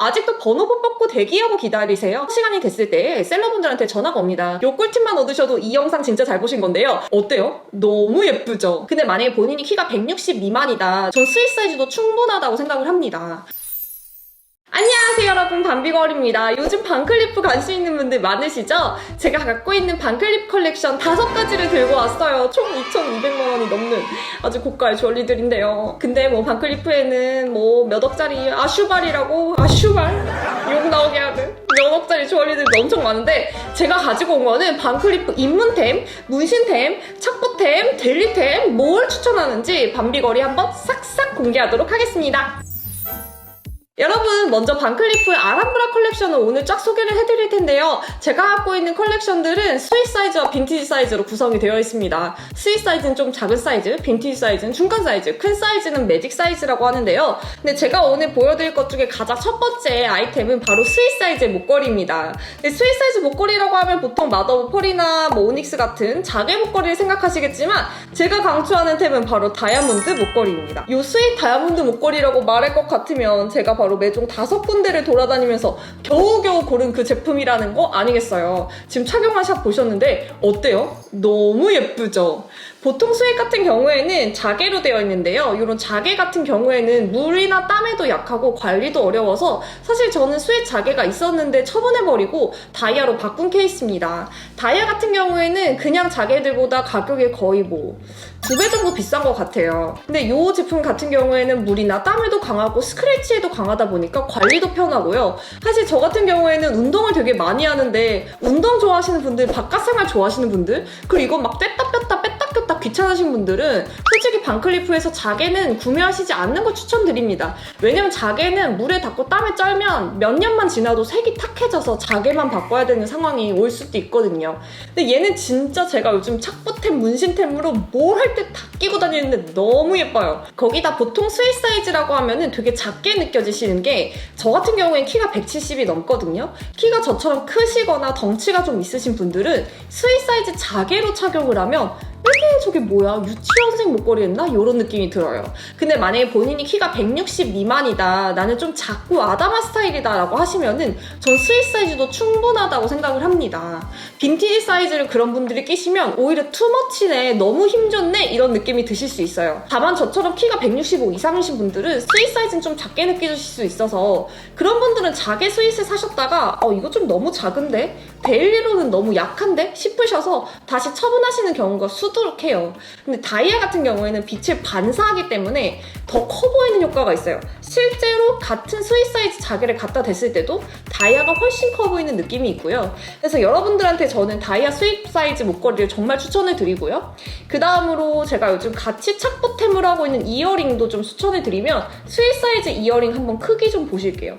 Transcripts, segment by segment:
아직도 번호 못 받고 대기하고 기다리세요? 시간이 됐을 때 셀러분들한테 전화가 옵니다. 요 꿀팁만 얻으셔도 이 영상 진짜 잘 보신 건데요. 어때요? 너무 예쁘죠? 근데 만약에 본인이 키가 160 미만이다. 전 스윗 사이즈도 충분하다고 생각을 합니다. 안녕하세요 여러분, 밤비걸입니다. 요즘 반클리프 관심 있는 분들 많으시죠? 제가 갖고 있는 반클리프 컬렉션 5가지를 들고 왔어요. 총 2,200만원이 넘는 아주 고가의 주얼리들인데요. 근데 뭐 반클리프에는 뭐 몇 억짜리 아슈발이라고, 아슈발? 욕 나오게 하는 몇 억짜리 주얼리들도 엄청 많은데, 제가 가지고 온 거는 반클리프 입문템, 문신템, 착보템, 델리템 뭘 추천하는지 밤비걸이 한번 싹싹 공개하도록 하겠습니다. 여러분, 먼저 반클리프의 아람브라 컬렉션을 오늘 쫙 소개를 해드릴 텐데요. 제가 갖고 있는 컬렉션들은 스윗 사이즈와 빈티지 사이즈로 구성이 되어 있습니다. 스윗 사이즈는 좀 작은 사이즈, 빈티지 사이즈는 중간 사이즈, 큰 사이즈는 매직 사이즈라고 하는데요. 근데 제가 오늘 보여드릴 것 중에 가장 첫 번째 아이템은 바로 스윗 사이즈의 목걸이입니다. 근데 스윗 사이즈 목걸이라고 하면 보통 마더 오브 펄이나 뭐 오닉스 같은 자개 목걸이를 생각하시겠지만, 제가 강추하는 템은 바로 다이아몬드 목걸이입니다. 이 스윗 다이아몬드 목걸이라고 말할 것 같으면 제가 바로 매종 5군데를 돌아다니면서 겨우겨우 고른 그 제품이라는 거 아니겠어요? 지금 착용한 샷 보셨는데 어때요? 너무 예쁘죠? 보통 스윗 같은 경우에는 자개로 되어 있는데요. 이런 자개 같은 경우에는 물이나 땀에도 약하고 관리도 어려워서 사실 저는 스윗 자개가 있었는데 처분해버리고 다이아로 바꾼 케이스입니다. 다이아 같은 경우에는 그냥 자개들보다 가격이 거의 뭐 2배 정도 비싼 것 같아요. 근데 이 제품 같은 경우에는 물이나 땀에도 강하고 스크래치에도 강하다 보니까 관리도 편하고요. 사실 저 같은 경우에는 운동을 되게 많이 하는데, 운동 좋아하시는 분들, 바깥생활 좋아하시는 분들, 그리고 이거 막 뺐다 꼈다 귀찮으신 분들은 솔직히 반클리프에서 자개는 구매하시지 않는 거 추천드립니다. 왜냐면 자개는 물에 닿고 땀에 쩔면 몇 년만 지나도 색이 탁해져서 자개만 바꿔야 되는 상황이 올 수도 있거든요. 근데 얘는 진짜 제가 요즘 착보템, 문신템으로 뭘 할 때 다 끼고 다니는데 너무 예뻐요. 거기다 보통 스윗 사이즈라고 하면은 되게 작게 느껴지시는 게, 저 같은 경우엔 키가 170이 넘거든요. 키가 저처럼 크시거나 덩치가 좀 있으신 분들은 스윗 사이즈 자개로 착용을 하면 이게 저게 뭐야? 유치원생 목걸이 했나? 이런 느낌이 들어요. 근데 만약에 본인이 키가 160 미만이다, 나는 좀 작고 아담한 스타일이다 라고 하시면은 전 스윗 사이즈도 충분하다고 생각을 합니다. 빈티지 사이즈를 그런 분들이 끼시면 오히려 투머치네, 너무 힘줬네, 이런 느낌이 드실 수 있어요. 다만 저처럼 키가 165 이상이신 분들은 스윗 사이즈는 좀 작게 느끼실 수 있어서 그런 분들은 자개 스윗을 사셨다가 이거 좀 너무 작은데? 데일리로는 너무 약한데? 싶으셔서 다시 처분하시는 경우가 수두룩해요. 근데 다이아 같은 경우에는 빛을 반사하기 때문에 더 커 보이는 효과가 있어요. 실제로 같은 스윗 사이즈 자개를 갖다 댔을 때도 다이아가 훨씬 커 보이는 느낌이 있고요. 그래서 여러분들한테 저는 다이아 스윗 사이즈 목걸이를 정말 추천을 드리고요. 그 다음으로 제가 요즘 같이 착보템으로 하고 있는 이어링도 좀 추천을 드리면, 스윗 사이즈 이어링 한번 크기 좀 보실게요.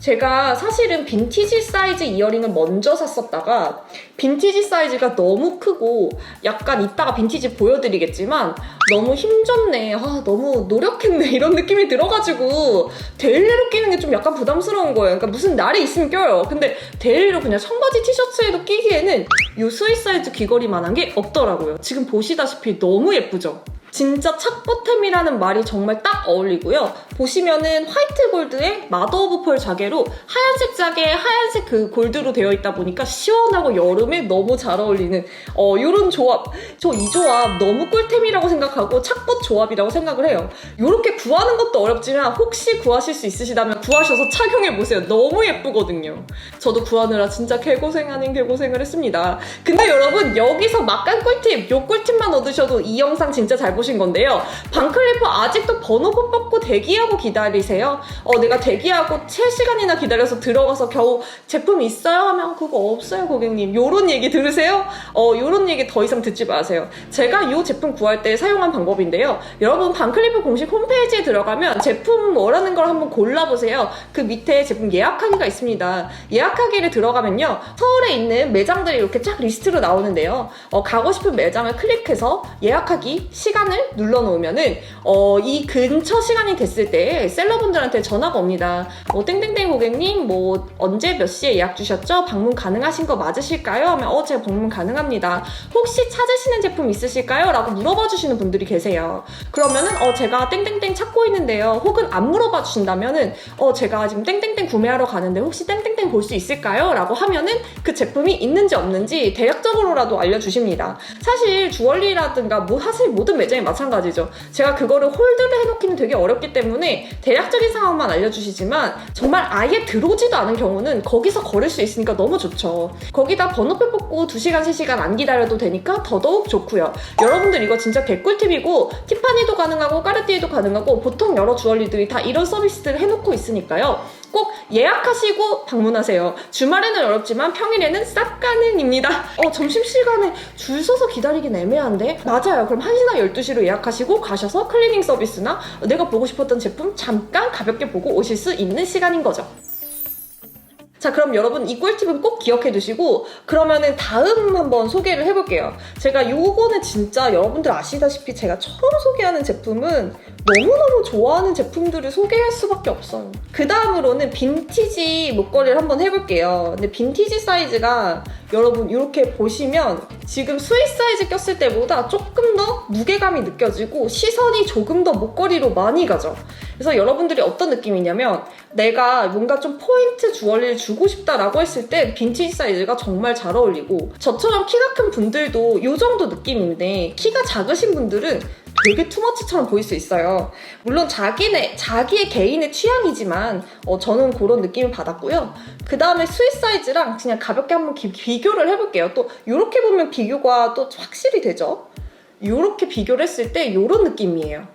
제가 사실은 빈티지 사이즈 이어링을 먼저 샀었다가 빈티지 사이즈가 너무 크고, 약간 이따가 빈티지 보여드리겠지만 너무 힘줬네, 너무 노력했네, 이런 느낌이 들어가지고 데일리로 끼는 게 좀 약간 부담스러운 거예요. 그러니까 무슨 날이 있으면 껴요. 근데 데일리로 그냥 청바지 티셔츠에도 끼기에는 이 스윗 사이즈 귀걸이만한 게 없더라고요. 지금 보시다시피 너무 예쁘죠? 진짜 착보템이라는 말이 정말 딱 어울리고요. 보시면은 화이트 골드에 마더 오브 펄 자개로 하얀색 자개에 하얀색 그 골드로 되어 있다 보니까 시원하고 여름에 너무 잘 어울리는 요런 조합. 저 이 조합 너무 꿀템이라고 생각하고 착보 조합이라고 생각을 해요. 요렇게 구하는 것도 어렵지만 혹시 구하실 수 있으시다면 구하셔서 착용해보세요. 너무 예쁘거든요. 저도 구하느라 진짜 개고생 아닌 개고생을 했습니다. 근데 여러분, 여기서 막간 꿀팁, 요 꿀팁만 얻으셔도 이 영상 진짜 잘 보신 건데요. 반클리프 아직도 번호 못 받고 대기하고 기다리세요? 내가 대기하고 3시간이나 기다려서 들어가서 겨우 제품 있어요? 하면 그거 없어요 고객님, 요런 얘기 들으세요? 요런 얘기 더 이상 듣지 마세요. 제가 이 제품 구할 때 사용한 방법인데요. 여러분, 반클리프 공식 홈페이지에 들어가면 제품 원하는 걸 한번 골라보세요. 그 밑에 제품 예약하기가 있습니다. 예약하기를 들어가면요, 서울에 있는 매장들이 이렇게 쫙 리스트로 나오는데요. 가고 싶은 매장을 클릭해서 예약하기 시간을 눌러놓으면은 이 근처 시간이 됐을 됐을 때 셀러분들한테 전화가 옵니다. 땡땡땡 고객님 언제 몇 시에 예약 주셨죠? 방문 가능하신 거 맞으실까요? 하면 제가 방문 가능합니다. 혹시 찾으시는 제품 있으실까요? 라고 물어봐 주시는 분들이 계세요. 그러면은 제가 땡땡땡 찾고 있는데요. 혹은 안 물어봐 주신다면은 제가 지금 땡땡땡 구매하러 가는데 혹시 땡땡땡 볼 수 있을까요? 라고 하면은 그 제품이 있는지 없는지 대략적으로라도 알려주십니다. 사실 주얼리라든가 사실 모든 매장이 마찬가지죠. 제가 그거를 홀드를 해놓기는 되게 어렵기 때문에 대략적인 상황만 알려주시지만 정말 아예 들어오지도 않은 경우는 거기서 걸을 수 있으니까 너무 좋죠. 거기다 번호표 뽑고 2시간, 3시간 안 기다려도 되니까 더더욱 좋고요. 여러분들 이거 진짜 개꿀팁이고 티파니도 가능하고 까르띠에도 가능하고 보통 여러 주얼리들이 다 이런 서비스들을 해놓고 있으니까요. 꼭 예약하시고 방문하세요. 주말에는 어렵지만 평일에는 싹 가능입니다. 점심시간에 줄 서서 기다리긴 애매한데? 맞아요. 그럼 1시나 12시로 예약하시고 가셔서 클리닝 서비스나 내가 보고 싶었던 제품 잠깐 가볍게 보고 오실 수 있는 시간인 거죠. 자, 그럼 여러분 이 꿀팁은 꼭 기억해 두시고 그러면은 다음 한번 소개를 해볼게요. 제가 요거는 진짜 여러분들 아시다시피 제가 처음 소개하는 제품은 너무너무 좋아하는 제품들을 소개할 수밖에 없어요. 그 다음으로는 빈티지 목걸이를 한번 해볼게요. 근데 빈티지 사이즈가 여러분 이렇게 보시면 지금 스윗 사이즈 꼈을 때보다 조금 더 무게감이 느껴지고 시선이 조금 더 목걸이로 많이 가죠. 그래서 여러분들이 어떤 느낌이냐면 내가 뭔가 좀 포인트 주얼리를 주고 싶다라고 했을 때 빈티지 사이즈가 정말 잘 어울리고 저처럼 키가 큰 분들도 이 정도 느낌인데 키가 작으신 분들은 되게 투머치처럼 보일 수 있어요. 물론 자기의 개인의 취향이지만 저는 그런 느낌을 받았고요. 그 다음에 스윗 사이즈랑 그냥 가볍게 한번 비교를 해볼게요. 또 이렇게 보면 비교가 또 확실히 되죠. 이렇게 비교를 했을 때 이런 느낌이에요.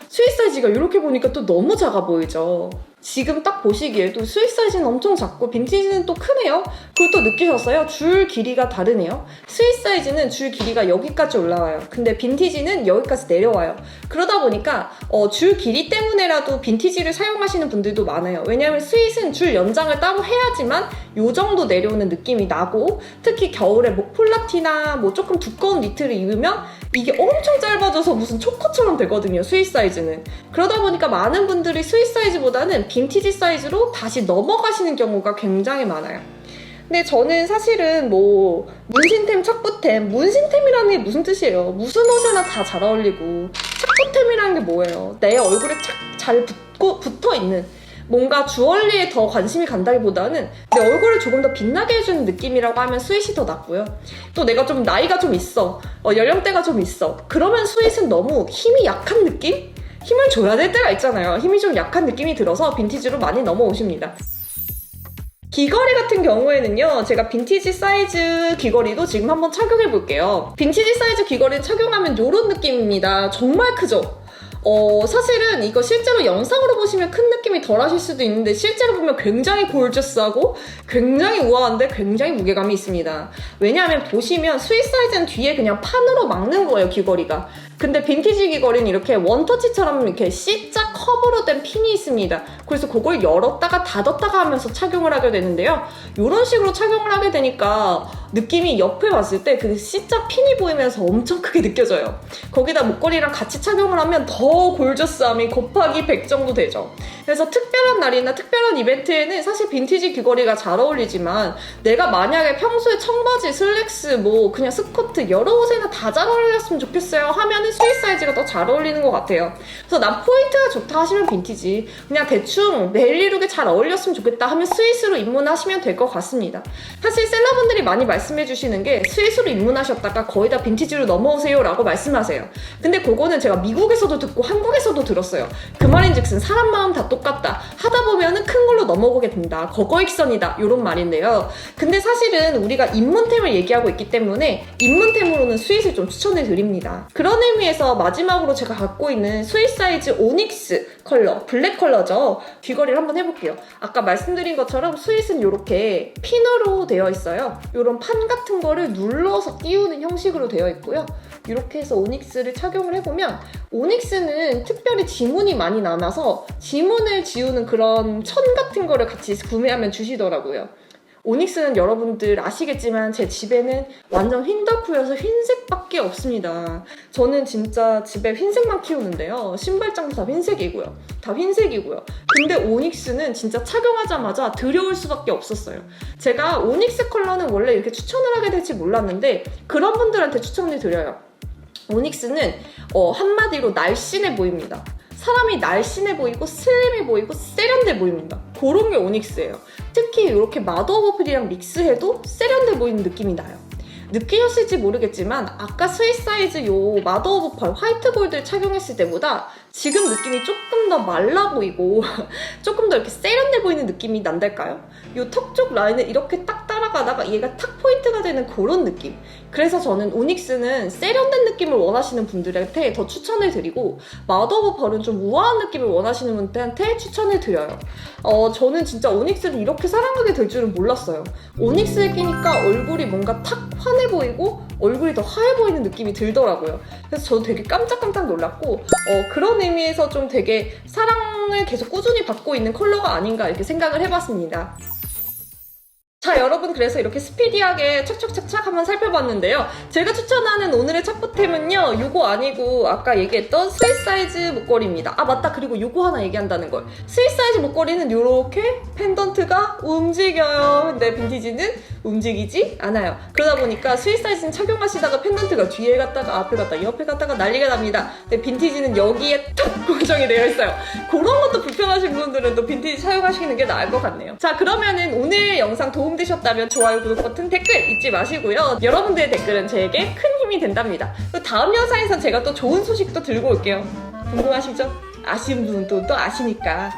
스윗 사이즈가 이렇게 보니까 또 너무 작아 보이죠. 지금 딱 보시기에도 스윗 사이즈는 엄청 작고 빈티지는 또 크네요. 그것도 느끼셨어요? 줄 길이가 다르네요. 스윗 사이즈는 줄 길이가 여기까지 올라와요. 근데 빈티지는 여기까지 내려와요. 그러다 보니까 줄 길이 때문에라도 빈티지를 사용하시는 분들도 많아요. 왜냐하면 스윗은 줄 연장을 따로 해야지만 요 정도 내려오는 느낌이 나고 특히 겨울에 목폴라티나 조금 두꺼운 니트를 입으면 이게 엄청 짧아져서 무슨 초코처럼 되거든요. 스윗 사이즈는. 그러다 보니까 많은 분들이 스윗 사이즈보다는 빈티지 사이즈로 다시 넘어가시는 경우가 굉장히 많아요. 근데 저는 사실은 문신템, 착부템, 문신템이라는 게 무슨 뜻이에요? 무슨 옷에나 다 잘 어울리고 착부템이라는 게 뭐예요? 내 얼굴에 잘 붙어있는 뭔가 주얼리에 더 관심이 간다기보다는 내 얼굴을 조금 더 빛나게 해주는 느낌이라고 하면 스윗이 더 낫고요. 또 내가 좀 나이가 좀 있어. 연령대가 좀 있어. 그러면 스윗은 너무 힘이 약한 느낌? 힘을 줘야 될 때가 있잖아요. 힘이 좀 약한 느낌이 들어서 빈티지로 많이 넘어오십니다. 귀걸이 같은 경우에는요, 제가 빈티지 사이즈 귀걸이도 지금 한번 착용해 볼게요. 빈티지 사이즈 귀걸이 착용하면 이런 느낌입니다. 정말 크죠? 사실은 이거 실제로 영상으로 보시면 큰 느낌이 덜 하실 수도 있는데 실제로 보면 굉장히 골저스하고 굉장히 우아한데 굉장히 무게감이 있습니다. 왜냐하면 보시면 스윗 사이즈는 뒤에 그냥 판으로 막는 거예요, 귀걸이가. 근데 빈티지 귀걸이는 이렇게 원터치처럼 이렇게 C자 컵으로 된 핀이 있습니다. 그래서 그걸 열었다가 닫았다가 하면서 착용을 하게 되는데요. 이런 식으로 착용을 하게 되니까 느낌이 옆에 봤을 때 그 C자 핀이 보이면서 엄청 크게 느껴져요. 거기다 목걸이랑 같이 착용을 하면 더 골저스함이 곱하기 100 정도 되죠. 그래서 특별한 날이나 특별한 이벤트에는 사실 빈티지 귀걸이가 잘 어울리지만 내가 만약에 평소에 청바지, 슬랙스, 그냥 스커트 여러 옷에나 다 잘 어울렸으면 좋겠어요 하면은 스윗 사이즈가 더 잘 어울리는 것 같아요. 그래서 난 포인트가 좋다 하시면 빈티지, 그냥 대충 데일리 룩에 잘 어울렸으면 좋겠다 하면 스윗으로 입문하시면 될 것 같습니다. 사실 셀러분들이 많이 말씀해 주시는 게 스윗으로 입문하셨다가 거의 다 빈티지로 넘어오세요 라고 말씀하세요. 근데 그거는 제가 미국에서도 듣고 한국에서도 들었어요. 그 말인즉슨 사람 마음 다 똑같다. 하다 보면은 큰 걸로 넘어오게 된다. 거거익선이다. 이런 말인데요. 근데 사실은 우리가 입문템을 얘기하고 있기 때문에 입문템으로는 스윗을 좀 추천해 드립니다. 그런 의미에서 마지막으로 제가 갖고 있는 스윗 사이즈 오닉스 컬러, 블랙 컬러죠. 귀걸이를 한번 해볼게요. 아까 말씀드린 것처럼 스윗은 이렇게 핀으로 되어 있어요. 이런 판 같은 거를 눌러서 끼우는 형식으로 되어 있고요. 이렇게 해서 오닉스를 착용을 해보면 오닉스는 특별히 지문이 많이 남아서 지문을 지우는 그런 천 같은 거를 같이 구매하면 주시더라고요. 오닉스는 여러분들 아시겠지만 제 집에는 완전 흰덕후여서 흰색밖에 없습니다. 저는 진짜 집에 흰색만 키우는데요. 신발장도 다 흰색이고요. 다 흰색이고요. 근데 오닉스는 진짜 착용하자마자 들여올 수밖에 없었어요. 제가 오닉스 컬러는 원래 이렇게 추천을 하게 될지 몰랐는데 그런 분들한테 추천을 드려요. 오닉스는 한마디로 날씬해 보입니다. 사람이 날씬해 보이고 슬림해 보이고 세련돼 보입니다. 그런 게 오닉스예요. 특히 이렇게 마더 오브 펄이랑 믹스해도 세련돼 보이는 느낌이 나요. 느끼셨을지 모르겠지만 아까 스윗사이즈 요 마더 오브 펄 화이트 골드를 착용했을 때보다 지금 느낌이 조금 더 말라 보이고 조금 더 이렇게 세련돼 보이는 느낌이 난달까요? 요 턱 쪽 라인을 이렇게 딱 따라가다가 얘가 탁 포인트가 되는 그런 느낌. 그래서 저는 오닉스는 세련된 느낌을 원하시는 분들한테 더 추천을 드리고 마더 오브 펄은 좀 우아한 느낌을 원하시는 분들한테 추천을 드려요. 저는 진짜 오닉스를 이렇게 사랑하게 될 줄은 몰랐어요. 오닉스를 끼니까 얼굴이 뭔가 탁 환해 보이고 얼굴이 더 하얘 보이는 느낌이 들더라고요. 그래서 저도 되게 깜짝깜짝 놀랐고 그런 의미에서 좀 되게 사랑을 계속 꾸준히 받고 있는 컬러가 아닌가 이렇게 생각을 해봤습니다. 자, 여러분, 그래서 이렇게 스피디하게 착착착착 한번 살펴봤는데요. 제가 추천하는 오늘의 첫보템은요, 요거 아니고 아까 얘기했던 스윗사이즈 목걸이입니다. 아, 맞다. 그리고 요거 하나 얘기한다는 걸. 스윗사이즈 목걸이는 요렇게 펜던트가 움직여요. 근데 빈티지는 움직이지 않아요. 그러다 보니까 스윗사이즈는 착용하시다가 펜던트가 뒤에 갔다가 앞에 갔다가 옆에 갔다가 난리가 납니다. 근데 빈티지는 여기에 탁 고정이 되어 있어요. 그런 것도 불편하신 분들은 또 빈티지 사용하시는 게 나을 것 같네요. 자, 그러면은 오늘 영상 도움되셨다면 좋아요, 구독 버튼, 댓글 잊지 마시고요. 여러분들의 댓글은 저에게 큰 힘이 된답니다. 또 다음 영상에서 제가 또 좋은 소식도 들고 올게요. 궁금하시죠? 아시는 분은 또 아시니까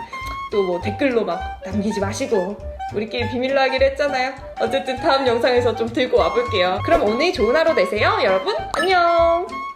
또 뭐 댓글로 막 남기지 마시고 우리끼리 비밀로 하기로 했잖아요. 어쨌든 다음 영상에서 좀 들고 와볼게요. 그럼 오늘 좋은 하루 되세요. 여러분 안녕.